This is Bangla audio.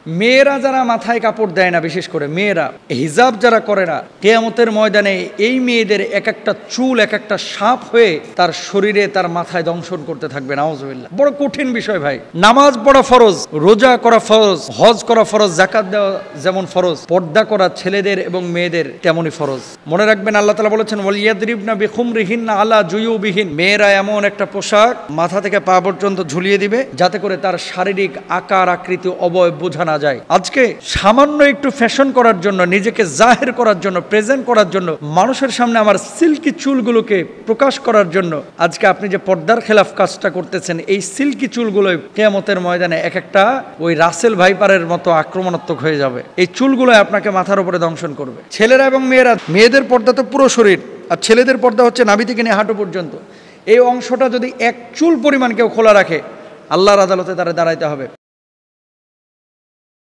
মেয়েরা যারা মাথায় কাপড় দেয় না, বিশেষ করে মেয়েরা হিজাব যারা করে না, কিয়ামতের ময়দানে এই মেয়েদের এক একটা চুল এক একটা সাপ হয়ে তার শরীরে তার মাথায় দংশন করতে থাকবে। নাউজুবিল্লাহ। বড় কঠিন বিষয় ভাই। নামাজ পড়া ফরজ, রোজা করা ফরজ, হজ করা ফরজ, যাকাত দেওয়া যেমন ফরজ, পর্দা করা ছেলেদের এবং মেয়েদের তেমনই ফরজ। মনে রাখবেন আল্লাহ তাআলা বলেছেন ওয়ালিয়াদরিবনা বিখুমরিহিন্না আলা জুয়ুবিহিন, মেয়েরা এমন একটা পোশাক মাথা থেকে পা পর্যন্ত ঝুলিয়ে দিবে যাতে করে তার শারীরিক আকার আকৃতি অবয়ব বোঝা না যায়। আজকে সামান্য একটু ফ্যাশন করার জন্য, নিজেকে জাহির করার জন্য, প্রেজেন্ট করার জন্য, মানুষের সামনে আমার সিল্কি চুলগুলোকে প্রকাশ করার জন্য আজকে আপনি যে পর্দার খেলাফ কাজটা করতেছেন, এই সিল্কি চুলগুলো কিয়ামতের ময়দানে এক একটা ওই রাসেল ভাইপারের মতো আক্রমণাত্মক হয়ে যাবে। এই চুলগুলো আপনাকে মাথার উপরে দংশন করবে। ছেলেরা এবং মেয়েরা, মেয়েদের পর্দা তো পুরো শরীর, আর ছেলেদের পর্দা হচ্ছে নাভি থেকে নিয়ে হাঁটু পর্যন্ত। এই অংশটা যদি এক চুল পরিমাণ কেউ খোলা রাখে, আল্লাহর আদালতে তারা দাঁড়াইতে হবে।